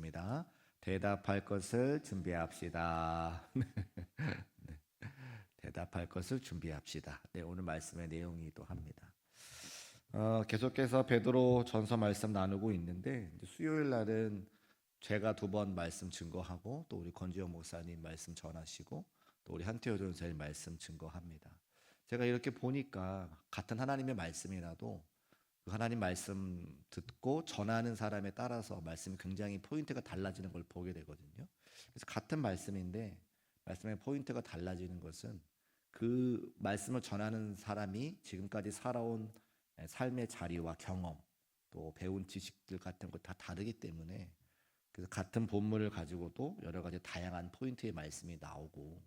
읽어보겠습니다. 대답할 것을 준비합시다. 네, 대답할 것을 준비합시다. 네, 오늘 말씀의 내용이기도 합니다. 계속해서 베드로 전서 말씀 나누고 있는데 이제 수요일 날은 제가 2번 말씀 증거하고 또 우리 권지영 목사님 말씀 전하시고 또 우리 한태호 전사님 말씀 증거합니다. 제가 이렇게 보니까 같은 하나님의 말씀이라도 그 하나님 말씀 듣고 전하는 사람에 따라서 말씀이 굉장히 포인트가 달라지는 걸 보게 되거든요. 그래서 같은 말씀인데 말씀의 포인트가 달라지는 것은 그 말씀을 전하는 사람이 지금까지 살아온 삶의 자리와 경험 또 배운 지식들 같은 거 다 다르기 때문에 그래서 같은 본문을 가지고도 여러 가지 다양한 포인트의 말씀이 나오고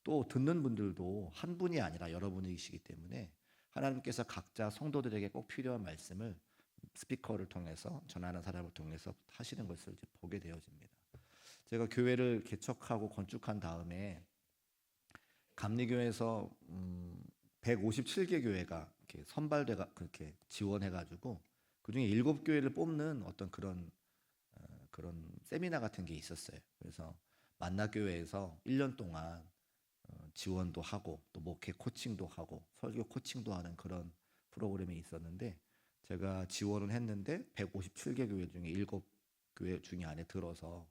또 듣는 분들도 한 분이 아니라 여러분이시기 때문에 하나님께서 각자 성도들에게 꼭 필요한 말씀을 스피커를 통해서 전하는 사람을 통해서 하시는 것을 이제 보게 되어집니다. 제가 교회를 개척하고 건축한 다음에 감리교에서 157개 교회가 이렇게 선발돼가 그렇게 지원해가지고 그중에 7교회를 뽑는 어떤 그런 세미나 같은 게 있었어요. 그래서 만나교회에서 1년 동안 지원도 하고 또 목회 코칭도 하고 설교 코칭도 하는 그런 프로그램이 있었는데 제가 지원을 했는데 157개 교회 중에 7교회 중에 안에 들어서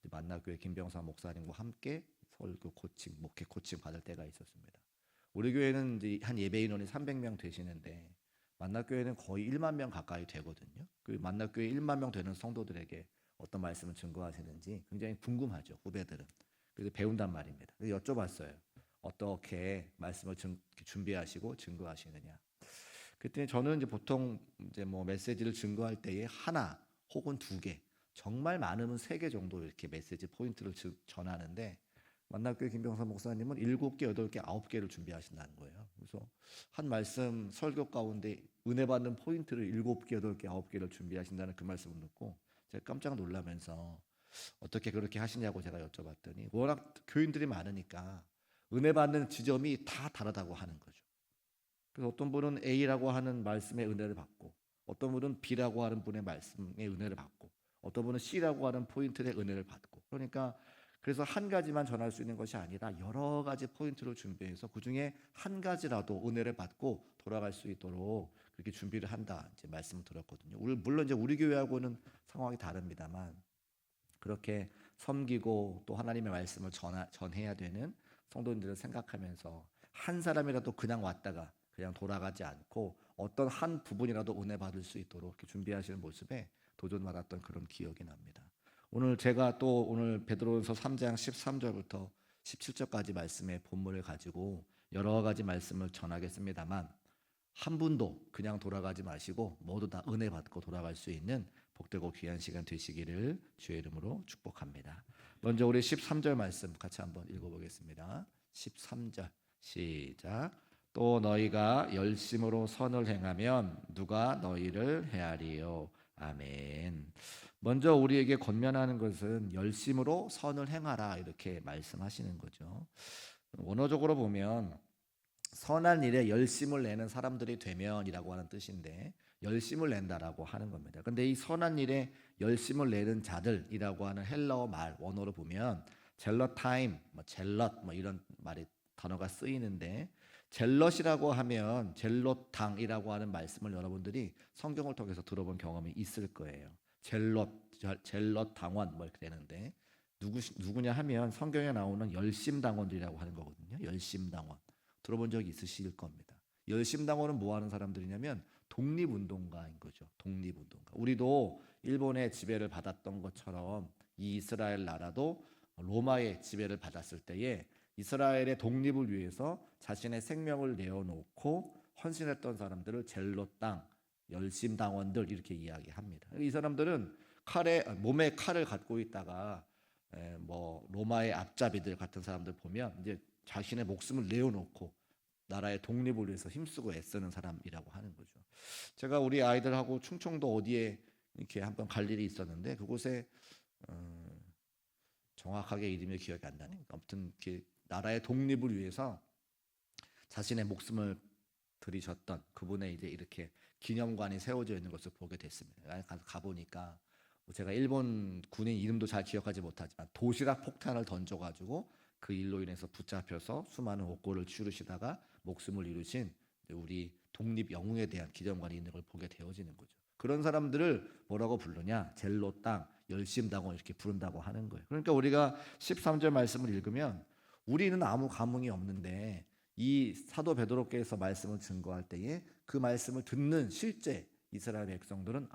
만나교회 김병삼 목사님과 함께 설교 코칭, 목회 코칭 받을 때가 있었습니다. 우리 교회는 이제 한 예배 인원이 300명 되시는데 만나교회는 거의 1만 명 가까이 되거든요. 그 만나교회 1만 명 되는 성도들에게 어떤 말씀을 증거하시는지 굉장히 궁금하죠, 후배들은. 그래서 배운단 말입니다. 그래서 여쭤봤어요. 어떻게 말씀을 준비하시고 증거하시느냐. 그때 저는 이제 보통 이제 뭐 메시지를 증거할 때에 하나 혹은 2개, 정말 많으면 3개 정도 이렇게 메시지 포인트를 전하는데 만나교회 김병선 목사님은 7개, 8개, 9개를 준비하신다는 거예요. 그래서 한 말씀 설교 가운데 은혜 받는 포인트를 7개, 8개, 9개를 준비하신다는 그 말씀을 듣고 제가 깜짝 놀라면서 어떻게 그렇게 하시냐고 제가 여쭤봤더니 워낙 교인들이 많으니까 은혜 받는 지점이 다 다르다고 하는 거죠. 그래서 어떤 분은 A라고 하는 말씀의 은혜를 받고 어떤 분은 B라고 하는 분의 말씀의 은혜를 받고 어떤 분은 C라고 하는 포인트의 은혜를 받고 그러니까 그래서 한 가지만 전할 수 있는 것이 아니라 여러 가지 포인트를 준비해서 그중에 한 가지라도 은혜를 받고 돌아갈 수 있도록 그렇게 준비를 한다 이제 말씀을 들었거든요. 물론 이제 우리 교회하고는 상황이 다릅니다만 그렇게 섬기고 또 하나님의 말씀을 전해야 되는 성도님들을 생각하면서 한 사람이라도 그냥 왔다가 그냥 돌아가지 않고 어떤 한 부분이라도 은혜 받을 수 있도록 이렇게 준비하시는 모습에 도전받았던 그런 기억이 납니다. 오늘 제가 또 오늘 베드로전서 3장 13절부터 17절까지 말씀의 본문을 가지고 여러 가지 말씀을 전하겠습니다만 한 분도 그냥 돌아가지 마시고 모두 다 은혜 받고 돌아갈 수 있는 복되고 귀한 시간 되시기를 주의 이름으로 축복합니다. 먼저 우리 13절 말씀 같이 한번 읽어보겠습니다. 13절 시작. 또 너희가 열심으로 선을 행하면 누가 너희를 헤아리요. 아멘. 먼저 우리에게 권면하는 것은 열심으로 선을 행하라 이렇게 말씀하시는 거죠. 원어적으로 보면 선한 일에 열심을 내는 사람들이 되면이라고 하는 뜻인데 열심을 낸다라고 하는 겁니다. 근데 이 선한 일에 열심을 내는 자들이라고 하는 헬라어 말 원어로 보면 젤러타임, 젤럿 이런 말이 단어가 쓰이는데 젤럿이라고 하면 젤롯당이라고 하는 말씀을 여러분들이 성경을 통해서 들어본 경험이 있을 거예요. 젤럿 당원 이렇게 되는데 누구냐 하면 성경에 나오는 열심당원들이라고 하는 거거든요. 열심당원. 들어본 적이 있으실 겁니다. 열심당원은 뭐 하는 사람들이냐면 독립운동가인 거죠. 독립운동가. 우리도 일본의 지배를 받았던 것처럼 이 이스라엘 나라도 로마의 지배를 받았을 때에 이스라엘의 독립을 위해서 자신의 생명을 내어놓고 헌신했던 사람들을 젤롯당, 열심당원들 이렇게 이야기합니다. 이 사람들은 몸에 칼을 갖고 있다가 뭐 로마의 앞잡이들 같은 사람들 보면 이제 자신의 목숨을 내어놓고 나라의 독립을 위해서 힘쓰고 애쓰는 사람이라고 하는 거죠. 제가 우리 아이들하고 충청도 어디에 이렇게 한번 갈 일이 있었는데 그곳에 정확하게 이름이 기억이 안 나네. 아무튼 나라의 독립을 위해서 자신의 목숨을 들이셨던 그분의 이제 이렇게 기념관이 세워져 있는 것을 보게 됐습니다. 가보니까 제가 일본 군인 이름도 잘 기억하지 못하지만 도시락 폭탄을 던져가지고 그 일로 인해서 붙잡혀서 수많은 옥고를 치르시다가 목숨을 잃으신 우리 독립 영웅에 대한 기념관이 있는 걸 보게 되어지는 거죠. 그런 사람들을 뭐라고 부르냐? 젤로 땅, 열심당원 이렇게 부른다고 하는 거예요. 그러니까 우리가 13절 말씀을 읽으면 우리는 아무 감흥이 없는데 이 사도 베드로께서 말씀을 증거할 때에 그 말씀을 듣는 실제 이스라엘 백성들은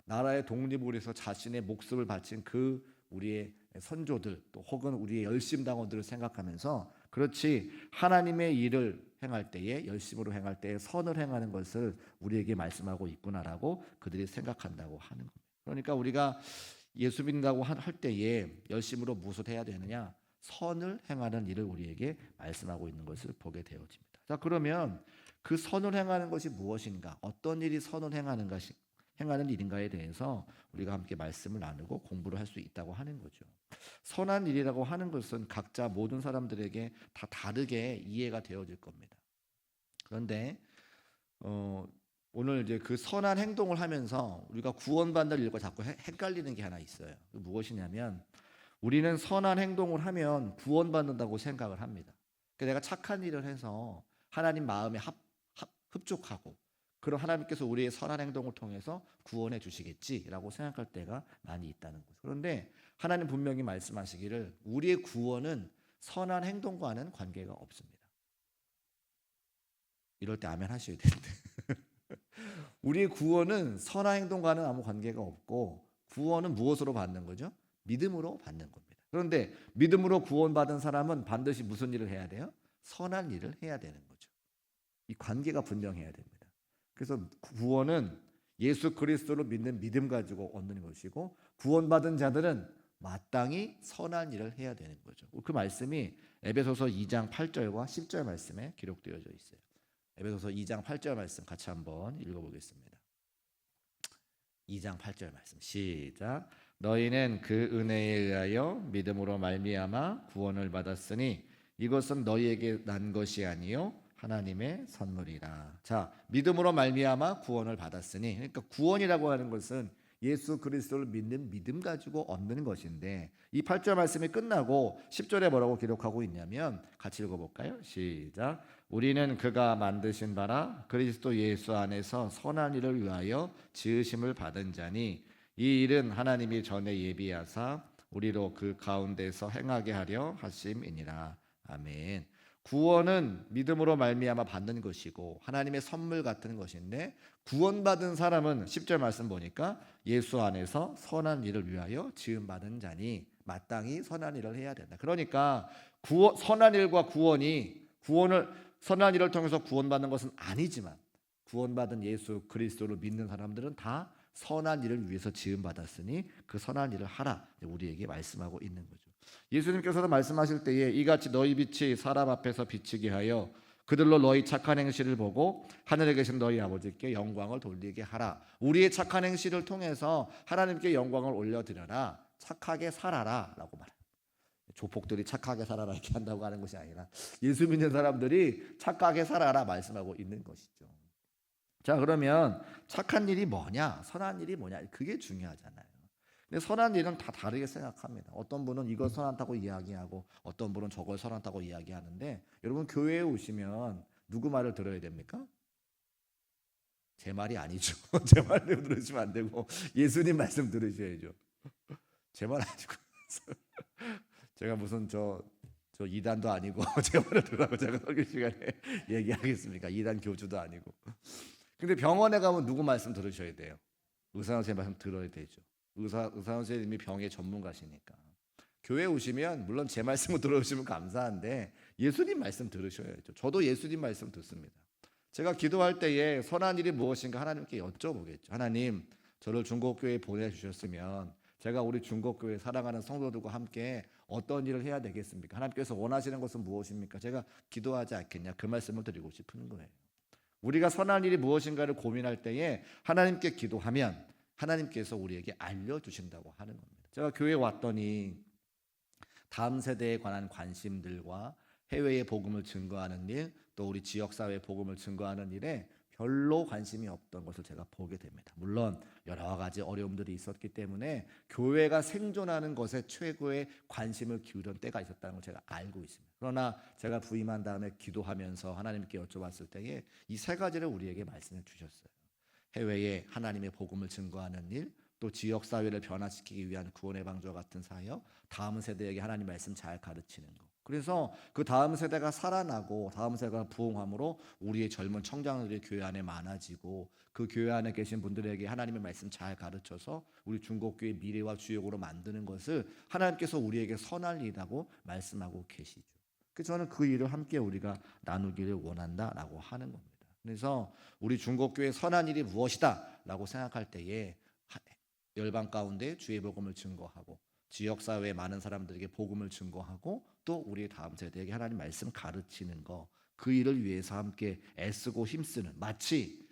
나라의 독립을 위해서 자신의 목숨을 바친 그 우리의 선조들 또 혹은 우리의 열심당원들을 생각하면서 그렇지 하나님의 일을 행할 때에 열심으로 행할 때에 선을 행하는 것을 우리에게 말씀하고 있구나라고 그들이 생각한다고 하는 겁니다. 그러니까 우리가 예수 믿는다고 할 때에 열심으로 무엇을 해야 되느냐? 선을 행하는 일을 우리에게 말씀하고 있는 것을 보게 되어집니다. 자, 그러면 그 선을 행하는 것이 무엇인가? 어떤 일이 선을 행하는 일인가에 대해서 우리가 함께 말씀을 나누고 공부를 할 수 있다고 하는 거죠. 선한 일이라고 하는 것은 각자 모든 사람들에게 다 다르게 이해가 되어질 겁니다. 그런데 오늘 이제 그 선한 행동을 하면서 우리가 구원받는 일과 자꾸 헷갈리는 게 하나 있어요. 무엇이냐면 우리는 선한 행동을 하면 구원받는다고 생각을 합니다. 그러니까 내가 착한 일을 해서 하나님 마음에 흡족하고 그럼 하나님께서 우리의 선한 행동을 통해서 구원해 주시겠지라고 생각할 때가 많이 있다는 거죠. 그런데 하나님 분명히 말씀하시기를 우리의 구원은 선한 행동과는 관계가 없습니다. 이럴 때 아멘 하셔야 되는데 우리의 구원은 선한 행동과는 아무 관계가 없고 구원은 무엇으로 받는 거죠? 믿음으로 받는 겁니다. 그런데 믿음으로 구원받은 사람은 반드시 무슨 일을 해야 돼요? 선한 일을 해야 되는 거죠. 이 관계가 분명해야 됩니다. 그래서 구원은 예수 그리스도를 믿는 믿음 가지고 얻는 것이고 구원받은 자들은 마땅히 선한 일을 해야 되는 거죠. 그 말씀이 에베소서 2장 8절과 10절 말씀에 기록되어져 있어요. 에베소서 2장 8절 말씀 같이 한번 읽어보겠습니다. 2장 8절 말씀 시작. 너희는 그 은혜에 의하여 믿음으로 말미암아 구원을 받았으니 이것은 너희에게 난 것이 아니요 하나님의 선물이라. 자, 믿음으로 말미암아 구원을 받았으니 그러니까 구원이라고 하는 것은 예수 그리스도를 믿는 믿음 가지고 얻는 것인데 이 8절 말씀이 끝나고 10절에 뭐라고 기록하고 있냐면 같이 읽어볼까요? 시작. 우리는 그가 만드신 바라 그리스도 예수 안에서 선한 일을 위하여 지으심을 받은 자니 이 일은 하나님이 전에 예비하사 우리로 그 가운데서 행하게 하려 하심이니라. 아멘. 구원은 믿음으로 말미암아 받는 것이고 하나님의 선물 같은 것인데 구원받은 사람은 10절 말씀 보니까 예수 안에서 선한 일을 위하여 지음받은 자니 마땅히 선한 일을 해야 된다. 그러니까 선한 일과 선한 일을 통해서 구원받는 것은 아니지만 구원받은 예수 그리스도를 믿는 사람들은 다 선한 일을 위해서 지음받았으니 그 선한 일을 하라 우리에게 말씀하고 있는 거죠. 예수님께서도 말씀하실 때에 이같이 너희 빛이 사람 앞에서 비치게 하여 그들로 너희 착한 행실을 보고 하늘에 계신 너희 아버지께 영광을 돌리게 하라. 우리의 착한 행실을 통해서 하나님께 영광을 올려드려라. 착하게 살아라 라고 말해요. 조폭들이 착하게 살아라 이렇게 한다고 하는 것이 아니라 예수 믿는 사람들이 착하게 살아라 말씀하고 있는 것이죠. 자, 그러면 착한 일이 뭐냐 선한 일이 뭐냐 그게 중요하잖아요. 근데 선한 일은 다 다르게 생각합니다. 어떤 분은 이걸 선하다고 이야기하고 어떤 분은 저걸 선하다고 이야기하는데 여러분 교회에 오시면 누구 말을 들어야 됩니까? 제 말이 아니죠. 제 말 들으시면 안 되고 예수님 말씀 들으셔야죠. 제 말 아니고 제가 무슨 저 이단도 아니고 제 말을 들으라고 제가 설교 시간에 얘기하겠습니까? 이단 교주도 아니고. 근데 병원에 가면 누구 말씀 들으셔야 돼요? 의사 선생님 말씀 들어야 되죠. 의사 선생님이 병의 전문가시니까. 교회 오시면 물론 제 말씀을 들어주시면 감사한데 예수님 말씀 들으셔야죠. 저도 예수님 말씀 듣습니다. 제가 기도할 때에 선한 일이 무엇인가 하나님께 여쭤보겠죠. 하나님, 저를 중국교회에 보내주셨으면 제가 우리 중국교회 사랑하는 성도들과 함께 어떤 일을 해야 되겠습니까? 하나님께서 원하시는 것은 무엇입니까? 제가 기도하지 않겠냐 그 말씀을 드리고 싶은 거예요. 우리가 선한 일이 무엇인가를 고민할 때에 하나님께 기도하면 하나님께서 우리에게 알려주신다고 하는 겁니다. 제가 교회에 왔더니 다음 세대에 관한 관심들과 해외의 복음을 증거하는 일, 또 우리 지역사회의 복음을 증거하는 일에 별로 관심이 없던 것을 제가 보게 됩니다. 물론 여러 가지 어려움들이 있었기 때문에 교회가 생존하는 것에 최고의 관심을 기울인 때가 있었다는 걸 제가 알고 있습니다. 그러나 제가 부임한 다음에 기도하면서 하나님께 여쭤봤을 때에 이 세 가지를 우리에게 말씀해 주셨어요. 해외에 하나님의 복음을 증거하는 일, 또 지역 사회를 변화시키기 위한 구원의 방주와 같은 사역, 다음 세대에게 하나님 말씀 잘 가르치는 것. 그래서 그 다음 세대가 살아나고 다음 세대가 부흥함으로 우리의 젊은 청장들이 교회 안에 많아지고 그 교회 안에 계신 분들에게 하나님의 말씀 잘 가르쳐서 우리 중국교회 미래와 주역으로 만드는 것을 하나님께서 우리에게 선할 일이라고 말씀하고 계시죠. 그래서 저는 그 일을 함께 우리가 나누기를 원한다라고 하는 겁니다. 그래서 우리 중국교회 선한 일이 무엇이다라고 생각할 때에 열방 가운데 주의 복음을 증거하고 지역 사회에 많은 사람들에게 복음을 증거하고 또 우리 다음 세대에게 하나님 말씀 가르치는 거, 그 일을 위해서 함께 애쓰고 힘쓰는, 마치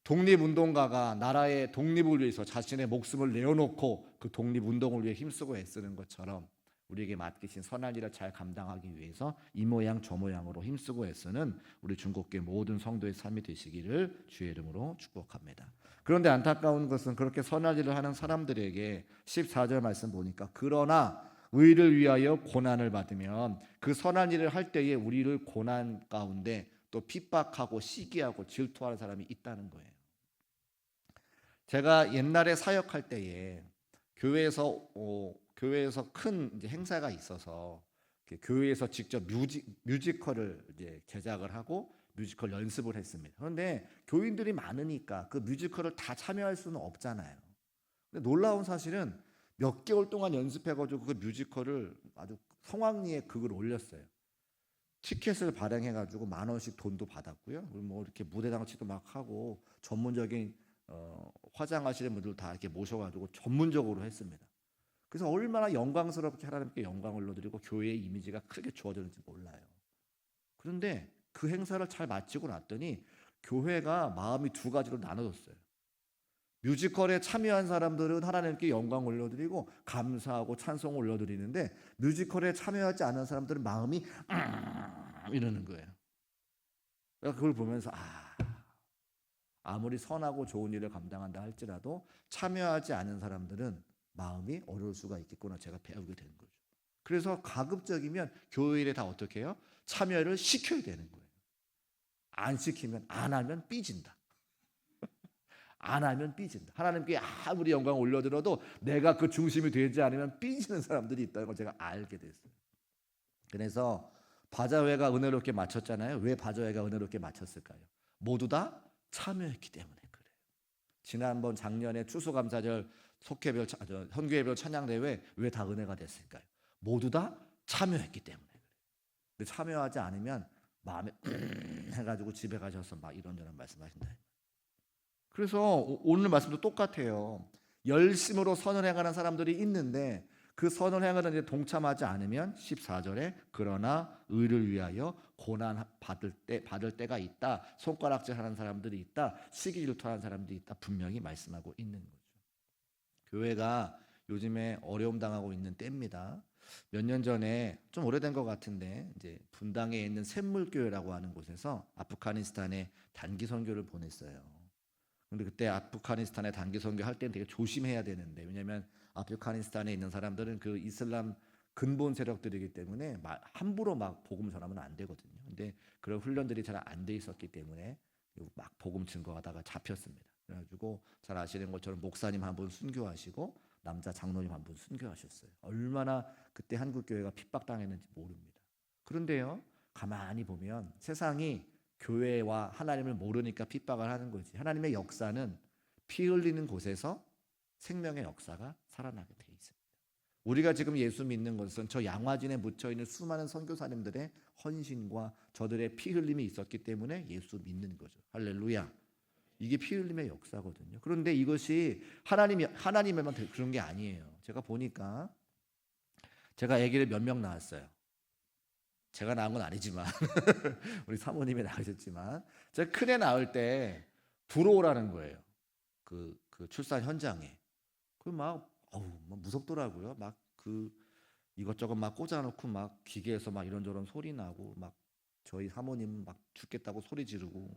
독립운동가가 나라의 독립을 위해서 자신의 목숨을 내어놓고 그 독립운동을 위해 힘쓰고 애쓰는 것처럼 우리에게 맡기신 선한 일을 잘 감당하기 위해서 이 모양 저 모양으로 힘쓰고 애쓰는 우리 중국교회 모든 성도의 삶이 되시기를 주의 이름으로 축복합니다. 그런데 안타까운 것은 그렇게 선한 일을 하는 사람들에게 14절 말씀 보니까 그러나 의를 위하여 고난을 받으면 그 선한 일을 할 때에 우리를 고난 가운데 또 핍박하고 시기하고 질투하는 사람이 있다는 거예요. 제가 옛날에 사역할 때에 교회에서 큰 이제 행사가 있어서 교회에서 직접 뮤지컬을 이제 제작을 하고 뮤지컬 연습을 했습니다. 그런데 교인들이 많으니까 그 뮤지컬을 다 참여할 수는 없잖아요. 근데 놀라운 사실은 몇 개월 동안 연습해가지고 그 뮤지컬을 아주 성황리에 극을 올렸어요. 티켓을 발행해가지고 10,000원씩 돈도 받았고요. 뭐 이렇게 무대 장치도 막 하고 전문적인 화장하시는 분들 다 이렇게 모셔가지고 전문적으로 했습니다. 그래서 얼마나 영광스럽게 하나님께 영광을 올려드리고 교회의 이미지가 크게 좋아졌는지 몰라요. 그런데 그 행사를 잘 마치고 났더니 교회가 마음이 두 가지로 나눠졌어요. 뮤지컬에 참여한 사람들은 하나님께 영광 올려드리고 감사하고 찬송 올려드리는데 뮤지컬에 참여하지 않은 사람들은 마음이 이러는 거예요. 그러니까 그걸 보면서 아무리 선하고 좋은 일을 감당한다 할지라도 참여하지 않은 사람들은 마음이 어려울 수가 있겠구나 제가 배우게 되는 거죠. 그래서 가급적이면 교회 일에 다 어떻게 해요? 참여를 시켜야 되는 거예요. 안 시키면 안 하면 삐진다. 안 하면 삐진다. 하나님께 아무리 영광 올려드려도 내가 그 중심이 되지 않으면 삐지는 사람들이 있다는 걸 제가 알게 됐어요. 그래서 바자회가 은혜롭게 마쳤잖아요. 왜 바자회가 은혜롭게 마쳤을까요? 모두 다 참여했기 때문에 그래요. 지난번 작년에 추수감사절 속회별 현교회별 찬양대회 왜 다 은혜가 됐을까요? 모두 다 참여했기 때문에 그래요. 근데 참여하지 않으면 마음에 해가지고 집에 가셔서 막 이런저런 말씀하신다. 그래서 오늘 말씀도 똑같아요. 열심으로 선을 행하는 사람들이 있는데 그 선을 행하는 데 동참하지 않으면 14절에 그러나 의를 위하여 고난 받을 때가 있다. 손가락질하는 사람들이 있다. 시기 질투하는 사람들이 있다. 분명히 말씀하고 있는 거죠. 교회가 요즘에 어려움 당하고 있는 때입니다. 몇 년 전에 좀 오래된 것 같은데 이제 분당에 있는 샘물교회라고 하는 곳에서 아프가니스탄에 단기 선교를 보냈어요. 근데 그때 아프가니스탄에 단기 선교할 때는 되게 조심해야 되는데 왜냐하면 아프가니스탄에 있는 사람들은 그 이슬람 근본 세력들이기 때문에 함부로 막 복음 전하면 안 되거든요. 근데 그런 훈련들이 잘 안 돼 있었기 때문에 막 복음 증거하다가 잡혔습니다. 그래가지고 잘 아시는 것처럼 목사님 한 분 순교하시고 남자 장로님 한 분 순교하셨어요. 얼마나 그때 한국 교회가 핍박당했는지 모릅니다. 그런데요, 가만히 보면 세상이 교회와 하나님을 모르니까 핍박을 하는 거지. 하나님의 역사는 피 흘리는 곳에서 생명의 역사가 살아나게 돼 있습니다. 우리가 지금 예수 믿는 것은 저 양화진에 묻혀 있는 수많은 선교사님들의 헌신과 저들의 피 흘림이 있었기 때문에 예수 믿는 거죠. 할렐루야. 이게 피 흘림의 역사거든요. 그런데 이것이 하나님에만 그런 게 아니에요. 제가 보니까 제가 아기를 몇 명 낳았어요. 제가 낳은 건 아니지만 우리 사모님이 낳으셨지만 제가 큰애 낳을 때 들어오라는 거예요. 그 출산 현장에. 막 무섭더라고요. 막 이것저것 막 꽂아놓고 막 기계에서 막 이런저런 소리 나고 막 저희 사모님 막 죽겠다고 소리 지르고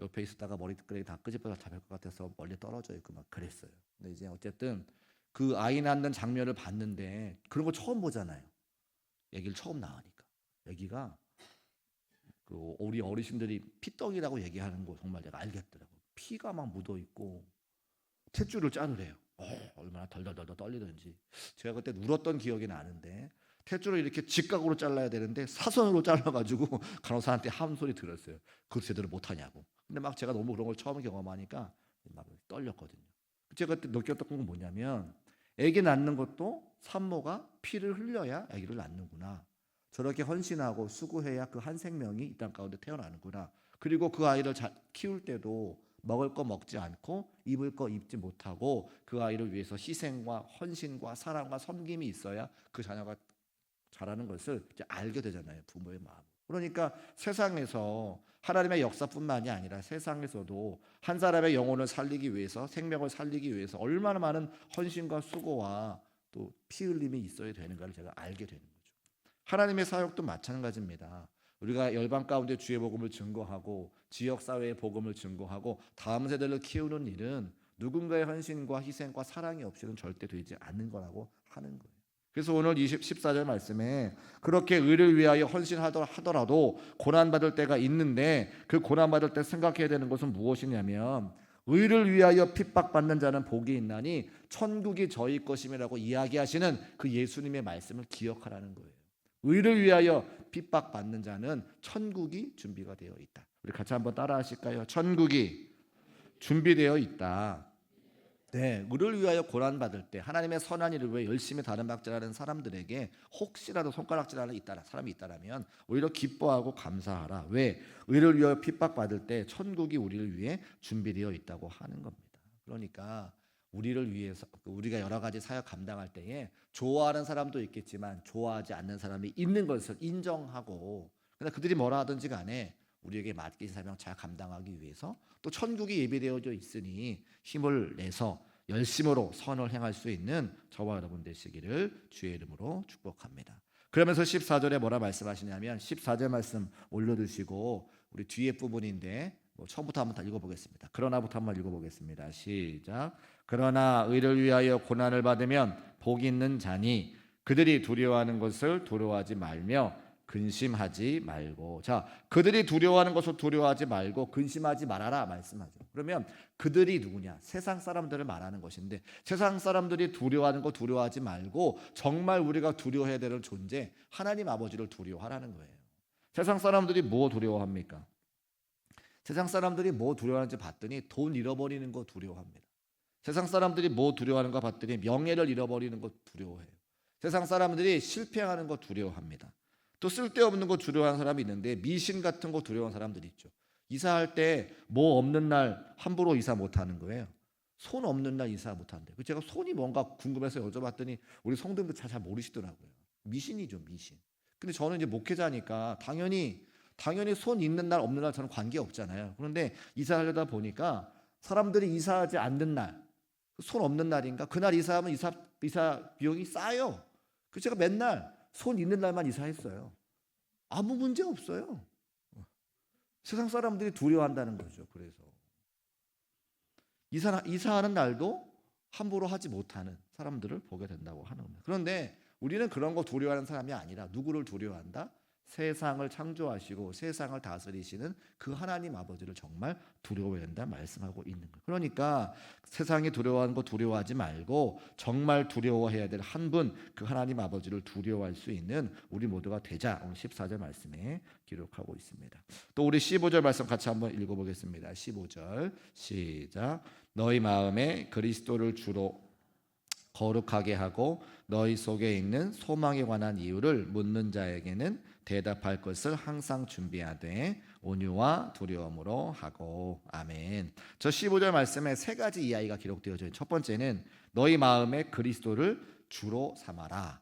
옆에 있었다가 머리끄레기 다 끄집어서 잡을 것 같아서 멀리 떨어져 있고 막 그랬어요. 근데 이제 어쨌든 그 아이 낳는 장면을 봤는데 그런 거 처음 보잖아요. 얘기를 처음 나으니까. 얘기가 그 우리 어르신들이 피떡이라고 얘기하는 거 정말 내가 알겠더라고. 피가 막 묻어 있고 탯줄을 짜르래요. 얼마나 덜덜덜 떨리던지. 제가 그때 울었던 기억이 나는데 탯줄을 이렇게 직각으로 잘라야 되는데 사선으로 잘라가지고 간호사한테 한 소리 들었어요. 그거 제대로 못하냐고. 근데 막 제가 너무 그런 걸 처음 경험하니까 막 떨렸거든요. 제가 그때 느꼈던 건 뭐냐면 아기 낳는 것도 산모가 피를 흘려야 아기를 낳는구나. 저렇게 헌신하고 수고해야 그 한 생명이 이 땅 가운데 태어나는구나. 그리고 그 아이를 키울 때도 먹을 거 먹지 않고 입을 거 입지 못하고 그 아이를 위해서 희생과 헌신과 사랑과 섬김이 있어야 그 자녀가 자라는 것을 이제 알게 되잖아요. 부모의 마음. 그러니까 세상에서 하나님의 역사뿐만이 아니라 세상에서도 한 사람의 영혼을 살리기 위해서 생명을 살리기 위해서 얼마나 많은 헌신과 수고와 또 피 흘림이 있어야 되는가를 제가 알게 되는 거죠. 하나님의 사역도 마찬가지입니다. 우리가 열방 가운데 주의 복음을 증거하고 지역 사회의 복음을 증거하고 다음 세대를 키우는 일은 누군가의 헌신과 희생과 사랑이 없이는 절대 되지 않는 거라고 하는 거예요. 그래서 오늘 14절 말씀에 그렇게 의를 위하여 헌신하더라도 고난받을 때가 있는데 그 고난받을 때 생각해야 되는 것은 무엇이냐면 의를 위하여 핍박받는 자는 복이 있나니 천국이 저희 것임이라고 이야기하시는 그 예수님의 말씀을 기억하라는 거예요. 의를 위하여 핍박받는 자는 천국이 준비가 되어 있다. 우리 같이 한번 따라 하실까요? 천국이 준비되어 있다. 네, 의를 위하여 고난받을 때 하나님의 선한 일을 위해 열심히 다른 박질하는 사람들에게 혹시라도 손가락질하는 사람이 있다라면 오히려 기뻐하고 감사하라. 왜? 의를 위하여 핍박받을 때 천국이 우리를 위해 준비되어 있다고 하는 겁니다. 그러니까 우리를 위해서 우리가 여러 가지 사역 감당할 때에 좋아하는 사람도 있겠지만 좋아하지 않는 사람이 있는 것을 인정하고 근데 그들이 뭐라 하든지 간에 우리에게 맡긴 사명 잘 감당하기 위해서 또 천국이 예비되어져 있으니 힘을 내서 열심으로 선을 행할 수 있는 저와 여러분 되시기를 주의 이름으로 축복합니다. 그러면서 14절에 뭐라 말씀하시냐면 14절 말씀 올려두시고 우리 뒤에 부분인데 처음부터 한번 다 읽어보겠습니다. 그러나부터 한번 읽어보겠습니다. 시작. 그러나 의를 위하여 고난을 받으면 복 있는 자니 그들이 두려워하는 것을 두려워하지 말며 근심하지 말고. 자, 그들이 두려워하는 것을 두려워하지 말고 근심하지 말아라 말씀하죠. 그러면 그들이 누구냐? 세상 사람들을 말하는 것인데 세상 사람들이 두려워하는 거 두려워하지 말고 정말 우리가 두려워해야 되는 존재 하나님 아버지를 두려워하라는 거예요. 세상 사람들이 뭐 두려워합니까? 세상 사람들이 뭐 두려워하는지 봤더니 돈 잃어버리는 거 두려워합니다. 세상 사람들이 뭐 두려워하는가 봤더니 명예를 잃어버리는 거 두려워해요. 세상 사람들이 실패하는 거 두려워합니다. 또 쓸데없는 거 두려워하는 사람이 있는데 미신 같은 거 두려워하는 사람들이 있죠. 이사할 때 뭐 없는 날 함부로 이사 못하는 거예요. 손 없는 날 이사 못한대요. 제가 손이 뭔가 궁금해서 여쭤봤더니 우리 성도님들 잘 모르시더라고요. 미신이죠, 미신. 근데 저는 이제 목회자니까 당연히 손 있는 날 없는 날 저는 관계 없잖아요. 그런데 이사하려다 보니까 사람들이 이사하지 않는 날, 손 없는 날인가 그날 이사하면 이사 비용이 싸요. 그래서 제가 맨날 손 있는 날만 이사했어요. 아무 문제 없어요. 세상 사람들이 두려워한다는 거죠. 그래서 이사하는 날도 함부로 하지 못하는 사람들을 보게 된다고 하는 겁니다. 그런데 우리는 그런 거 두려워하는 사람이 아니라 누구를 두려워한다? 세상을 창조하시고 세상을 다스리시는 그 하나님 아버지를 정말 두려워해야 된다 말씀하고 있는 거예요. 그러니까 세상이 두려워하는 거 두려워하지 말고 정말 두려워해야 될 한 분 그 하나님 아버지를 두려워할 수 있는 우리 모두가 되자. 오늘 14절 말씀에 기록하고 있습니다. 또 우리 15절 말씀 같이 한번 읽어보겠습니다. 15절 시작. 너희 마음에 그리스도를 주로 거룩하게 하고 너희 속에 있는 소망에 관한 이유를 묻는 자에게는 대답할 것을 항상 준비하되 온유와 두려움으로 하고. 아멘. 저 15절 말씀에 세 가지 이야기가 기록되어져 있어요. 첫 번째는 너희 마음에 그리스도를 주로 삼아라.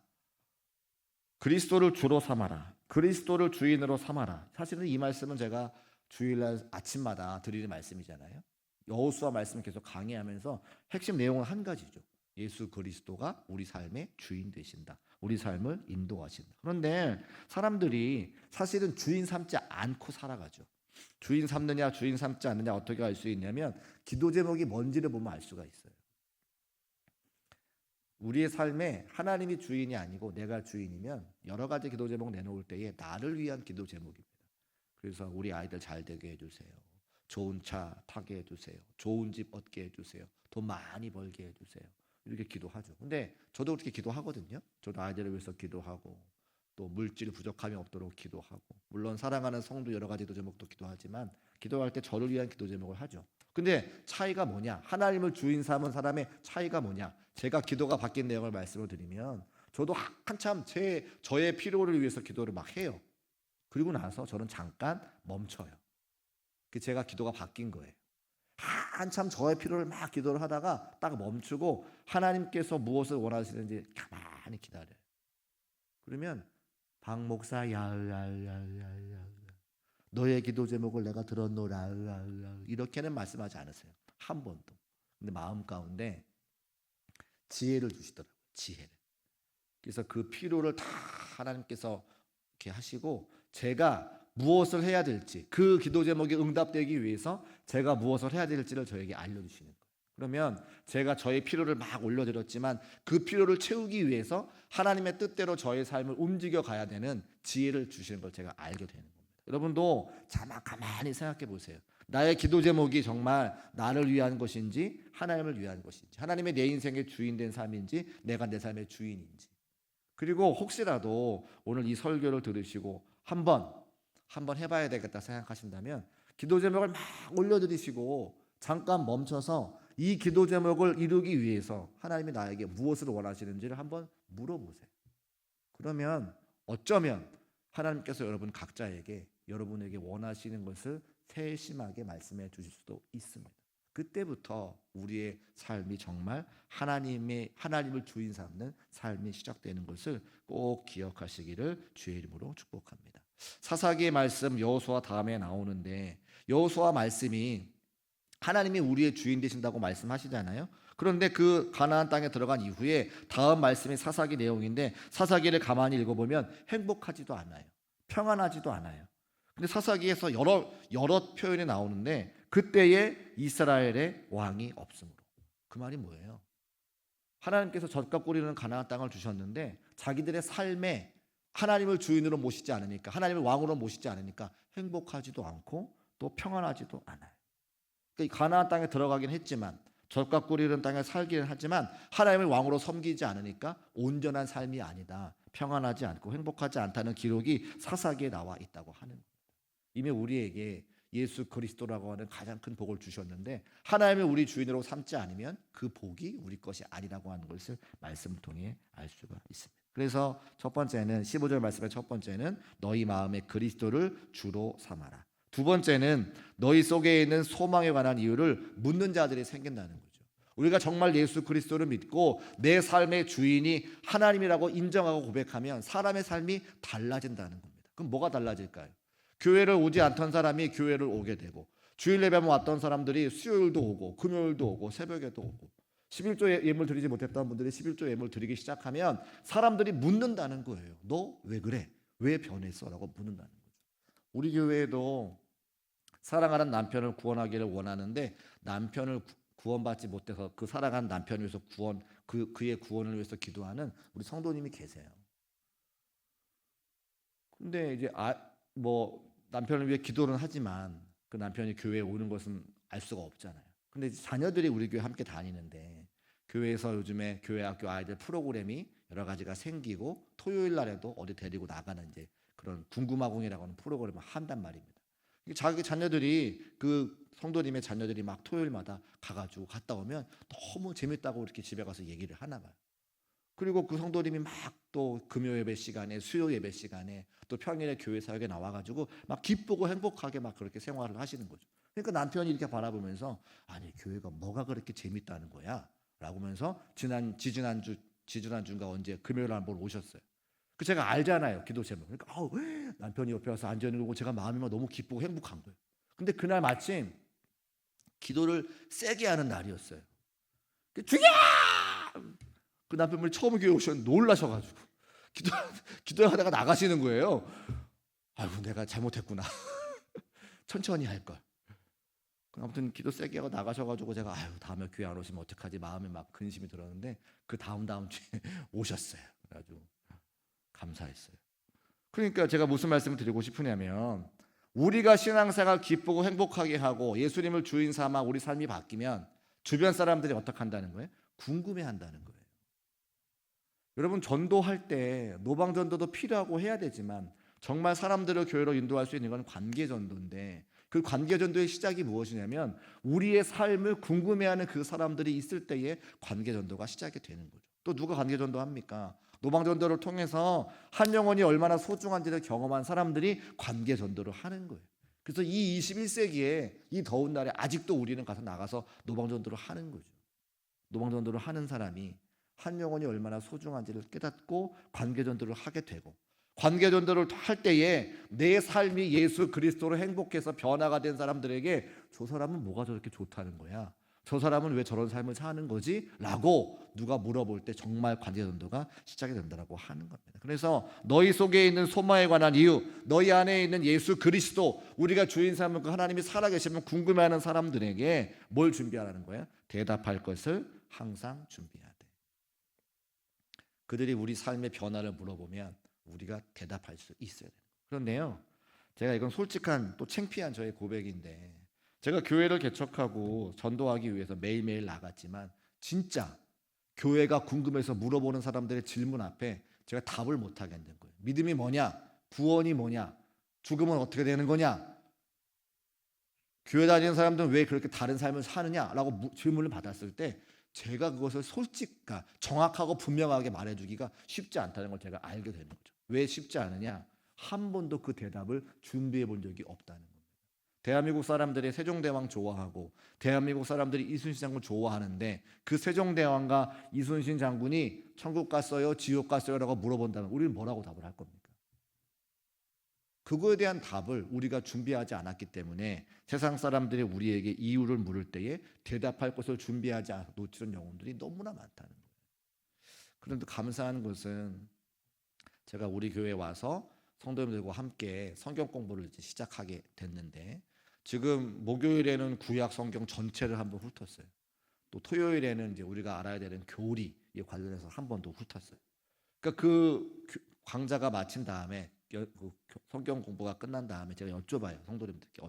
그리스도를 주로 삼아라. 그리스도를 주인으로 삼아라. 사실은 이 말씀은 제가 주일날 아침마다 드리는 말씀이잖아요. 여호수아 말씀을 계속 강의하면서 핵심 내용은 한 가지죠. 예수 그리스도가 우리 삶의 주인 되신다. 우리 삶을 인도하신다. 그런데 사람들이 사실은 주인 삼지 않고 살아가죠. 주인 삼느냐 주인 삼지 않느냐 어떻게 알 수 있냐면 기도 제목이 뭔지를 보면 알 수가 있어요. 우리의 삶에 하나님이 주인이 아니고 내가 주인이면 여러 가지 기도 제목 내놓을 때에 나를 위한 기도 제목입니다. 그래서 우리 아이들 잘 되게 해주세요. 좋은 차 타게 해주세요. 좋은 집 얻게 해주세요. 돈 많이 벌게 해주세요. 이렇게 기도하죠. 근데 저도 그렇게 기도하거든요. 저도 아이들을 위해서 기도하고 또 물질 부족함이 없도록 기도하고 물론 사랑하는 성도 여러 가지 기도 제목도 기도하지만 기도할 때 저를 위한 기도 제목을 하죠. 근데 차이가 뭐냐? 하나님을 주인 삼은 사람의 차이가 뭐냐? 제가 기도가 바뀐 내용을 말씀을 드리면 저도 한참 저의 필요를 위해서 기도를 막 해요. 그리고 나서 저는 잠깐 멈춰요. 그 제가 기도가 바뀐 거예요. 한참 저의 필요를 막 기도를 하다가 딱 멈추고 하나님께서 무엇을 원하시는지 가만히 기다려요. 그러면 박 목사 야야야야야 너의 기도 제목을 내가 들었노라 이렇게는 말씀하지 않으세요. 한 번도. 근데 마음 가운데 지혜를 주시더라고요. 지혜를. 그래서 그 필요를 다 하나님께서 이렇게 하시고 제가 무엇을 해야 될지 그 기도 제목이 응답되기 위해서 제가 무엇을 해야 될지를 저에게 알려주시는 거예요. 그러면 제가 저의 필요를 막 올려드렸지만 그 필요를 채우기 위해서 하나님의 뜻대로 저의 삶을 움직여 가야 되는 지혜를 주시는 걸 제가 알게 되는 겁니다. 여러분도 가만히 생각해 보세요. 나의 기도 제목이 정말 나를 위한 것인지 하나님을 위한 것인지 하나님의 내 인생의 주인 된 삶인지 내가 내 삶의 주인인지 그리고 혹시라도 오늘 이 설교를 들으시고 한번 해봐야 되겠다 생각하신다면 기도 제목을 막 올려드리시고 잠깐 멈춰서 이 기도 제목을 이루기 위해서 하나님이 나에게 무엇을 원하시는지를 한번 물어보세요. 그러면 어쩌면 하나님께서 여러분 각자에게 여러분에게 원하시는 것을 세심하게 말씀해 주실 수도 있습니다. 그때부터 우리의 삶이 정말 하나님을 주인 삼는 삶이 시작되는 것을 꼭 기억하시기를 주의 이름으로 축복합니다. 사사기의 말씀 여호수아 다음에 나오는데 여호수아 말씀이 하나님이 우리의 주인 되신다고 말씀하시잖아요. 그런데 그 가나안 땅에 들어간 이후에 다음 말씀이 사사기 내용인데 사사기를 가만히 읽어보면 행복하지도 않아요. 평안하지도 않아요. 근데 사사기에서 여러 표현이 나오는데 그때에 이스라엘의 왕이 없으므로 그 말이 뭐예요? 하나님께서 젖과 꿀이는 가나안 땅을 주셨는데 자기들의 삶에 하나님을 주인으로 모시지 않으니까 하나님을 왕으로 모시지 않으니까 행복하지도 않고 또 평안하지도 않아요. 그러니까 가나안 땅에 들어가긴 했지만 젖과 꿀이는 땅에 살기는 하지만 하나님을 왕으로 섬기지 않으니까 온전한 삶이 아니다. 평안하지 않고 행복하지 않다는 기록이 사사기에 나와 있다고 하는 겁니다. 이미 우리에게 예수 그리스도라고 하는 가장 큰 복을 주셨는데 하나님을 우리 주인으로 삼지 않으면 그 복이 우리 것이 아니라고 하는 것을 말씀을 통해 알 수가 있습니다. 그래서 첫 번째는 15절 말씀의 첫 번째는 너희 마음에 그리스도를 주로 삼아라. 두 번째는 너희 속에 있는 소망에 관한 이유를 묻는 자들이 생긴다는 거죠. 우리가 정말 예수 그리스도를 믿고 내 삶의 주인이 하나님이라고 인정하고 고백하면 사람의 삶이 달라진다는 겁니다. 그럼 뭐가 달라질까요? 교회를 오지 않던 사람이 교회를 오게 되고 주일 예배만 왔던 사람들이 수요일도 오고 금요일도 오고 새벽에도 오고 11조 예물 드리지 못했던 분들이 11조 예물 드리기 시작하면 사람들이 묻는다는 거예요. 너 왜 그래? 왜 변했어? 라고 묻는다는 거죠. 우리 교회에도 사랑하는 남편을 구원하기를 원하는데 남편을 구원받지 못해서 그 사랑하는 남편을 위해서 그의 구원을 위해서 기도하는 우리 성도님이 계세요. 근데 이제 남편을 위해 기도는 하지만 그 남편이 교회에 오는 것은 알 수가 없잖아요. 근데 자녀들이 우리 교회 함께 다니는데 교회에서 요즘에 교회 학교 아이들 프로그램이 여러 가지가 생기고 토요일 날에도 어디 데리고 나가는 이제 그런 궁금하공이라고 하는 프로그램을 한단 말입니다. 자기 자녀들이 그 성도님의 자녀들이 막 토요일마다 가가지고 갔다 오면 너무 재밌다고 이렇게 집에 가서 얘기를 하나 봐요. 그리고 그 성도님이 막 또 금요 예배 시간에 수요 예배 시간에 또 평일에 교회 사역에 나와가지고 막 기쁘고 행복하게 막 그렇게 생활을 하시는 거죠. 그러니까 남편이 이렇게 바라보면서 아니 교회가 뭐가 그렇게 재밌다는 거야? 라고 하면서 지지난주인가 언제 금요일 날 한번 오셨어요. 그 제가 알잖아요 기도 제목. 그러니까 남편이 옆에 와서 앉아 있는 거고 제가 마음이 막 너무 기쁘고 행복한 거예요. 근데 그날 마침 기도를 세게 하는 날이었어요. 주야! 그 남편분이 처음 교회 오셨는데 놀라셔가지고 기도하다가 나가시는 거예요. 아이고 내가 잘못했구나. 천천히 할 걸. 아무튼 기도 세게 하고 나가셔가지고 제가 다음에 교회 안 오시면 어떡하지 마음에 막 근심이 들었는데 그 다음 주에 오셨어요. 그래가지고 감사했어요. 그러니까 제가 무슨 말씀을 드리고 싶으냐면 우리가 신앙생활 기쁘고 행복하게 하고 예수님을 주인 삼아 우리 삶이 바뀌면 주변 사람들이 어떻게 한다는 거예요? 궁금해한다는 거예요. 여러분 전도할 때 노방전도도 필요하고 해야 되지만 정말 사람들을 교회로 인도할 수 있는 건 관계전도인데 그 관계전도의 시작이 무엇이냐면 우리의 삶을 궁금해하는 그 사람들이 있을 때에 관계전도가 시작이 되는 거죠. 또 누가 관계전도 합니까? 노방전도를 통해서 한 영혼이 얼마나 소중한지를 경험한 사람들이 관계전도를 하는 거예요. 그래서 이 21세기에 이 더운 날에 아직도 우리는 가서 나가서 노방전도를 하는 거죠. 노방전도를 하는 사람이 한 영혼이 얼마나 소중한지를 깨닫고 관계전도를 하게 되고 관계전도를 할 때에 내 삶이 예수 그리스도로 행복해서 변화가 된 사람들에게 저 사람은 뭐가 저렇게 좋다는 거야? 저 사람은 왜 저런 삶을 사는 거지? 라고 누가 물어볼 때 정말 관계전도가 시작이 된다고 하는 겁니다. 그래서 너희 속에 있는 소망에 관한 이유, 너희 안에 있는 예수 그리스도, 우리가 주인 삼은 그 하나님이 살아계시면 궁금해하는 사람들에게 뭘 준비하라는 거예요? 대답할 것을 항상 준비해야 돼. 그들이 우리 삶의 변화를 물어보면 우리가 대답할 수 있어야 돼요. 그런데요, 제가 이건 솔직한 또 창피한 저의 고백인데 제가 교회를 개척하고 전도하기 위해서 매일매일 나갔지만 진짜 교회가 궁금해서 물어보는 사람들의 질문 앞에 제가 답을 못 하겠는 거예요. 믿음이 뭐냐? 구원이 뭐냐? 죽으면 어떻게 되는 거냐? 교회 다니는 사람들은 왜 그렇게 다른 삶을 사느냐라고 질문을 받았을 때 제가 그것을 정확하고 분명하게 말해주기가 쉽지 않다는 걸 제가 알게 되는 거죠. 왜 쉽지 않으냐? 한 번도 그 대답을 준비해 본 적이 없다는 겁니다. 대한민국 사람들이 세종대왕 좋아하고 대한민국 사람들이 이순신 장군 좋아하는데 그 세종대왕과 이순신 장군이 천국 갔어요? 지옥 갔어요? 라고 물어본다면 우리는 뭐라고 답을 할 겁니까? 그거에 대한 답을 우리가 준비하지 않았기 때문에 세상 사람들이 우리에게 이유를 물을 때에 대답할 것을 준비하지 않고 놓치는 영혼들이 너무나 많다는 거예요. 그런데 감사한 것은 제가 우리 교회에 와서 성도님들과 함께 성경 공부를 이제 시작하게 됐는데 지금 목요일에는 구약 성경 전체를 한번 훑었어요. 또 토요일에는 이제 우리가 알아야 되는 교리에 관련해서 한 번 더 훑었어요. 그러니까 그 강좌가 마친 다음에 성경 공부가 끝난 다음에 제가 여쭤봐요. 성도님들께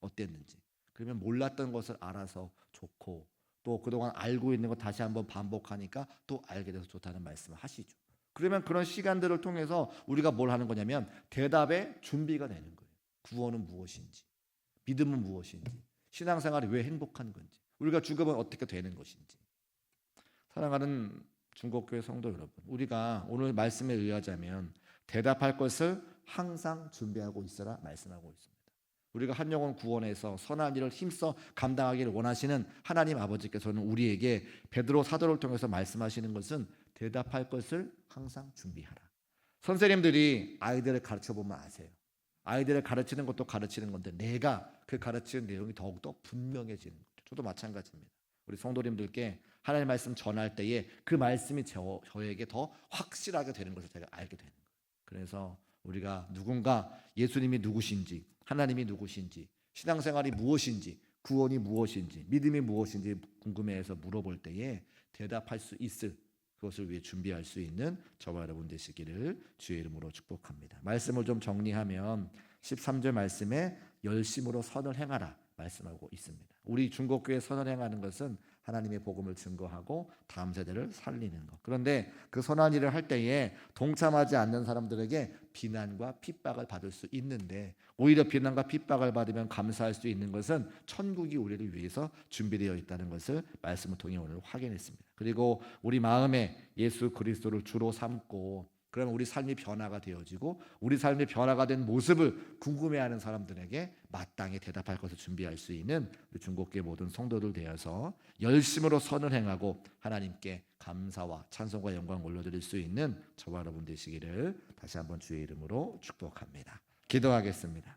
어땠는지. 그러면 몰랐던 것을 알아서 좋고 또 그동안 알고 있는 거 다시 한번 반복하니까 또 알게 돼서 좋다는 말씀을 하시죠. 그러면 그런 시간들을 통해서 우리가 뭘 하는 거냐면 대답의 준비가 되는 거예요. 구원은 무엇인지, 믿음은 무엇인지, 신앙생활이 왜 행복한 건지, 우리가 죽으면 어떻게 되는 것인지. 사랑하는 중국교회 성도 여러분, 우리가 오늘 말씀에 의하자면 대답할 것을 항상 준비하고 있어라 말씀하고 있습니다. 우리가 한 영혼 구원해서 선한 일을 힘써 감당하기를 원하시는 하나님 아버지께서는 우리에게 베드로 사도를 통해서 말씀하시는 것은 대답할 것을 항상 준비하라. 선생님들이 아이들을 가르쳐보면 아세요. 아이들을 가르치는 것도 가르치는 건데 내가 그 가르치는 내용이 더욱더 분명해지는 거죠. 저도 마찬가지입니다. 우리 성도님들께 하나님의 말씀 전할 때에 그 말씀이 저에게 더 확실하게 되는 것을 제가 알게 되는 거예요. 그래서 우리가 누군가 예수님이 누구신지, 하나님이 누구신지, 신앙생활이 무엇인지, 구원이 무엇인지, 믿음이 무엇인지 궁금해해서 물어볼 때에 대답할 수 있을 그것을 위해 준비할 수 있는 저와 여러분 되시기를 주의 이름으로 축복합니다. 말씀을 좀 정리하면 13절 말씀에 열심으로 선을 행하라 말씀하고 있습니다. 우리 중국교회 선을 행하는 것은 하나님의 복음을 증거하고 다음 세대를 살리는 것. 그런데 그 선한 일을 할 때에 동참하지 않는 사람들에게 비난과 핍박을 받을 수 있는데 오히려 비난과 핍박을 받으면 감사할 수 있는 것은 천국이 우리를 위해서 준비되어 있다는 것을 말씀을 통해 오늘 확인했습니다. 그리고 우리 마음에 예수 그리스도를 주로 삼고 그러면 우리 삶이 변화가 되어지고 우리 삶이 변화가 된 모습을 궁금해하는 사람들에게 마땅히 대답할 것을 준비할 수 있는 우리 중국교회 모든 성도들 되어서 열심으로 선을 행하고 하나님께 감사와 찬송과 영광 올려드릴 수 있는 저와 여러분 되시기를 다시 한번 주의 이름으로 축복합니다. 기도하겠습니다.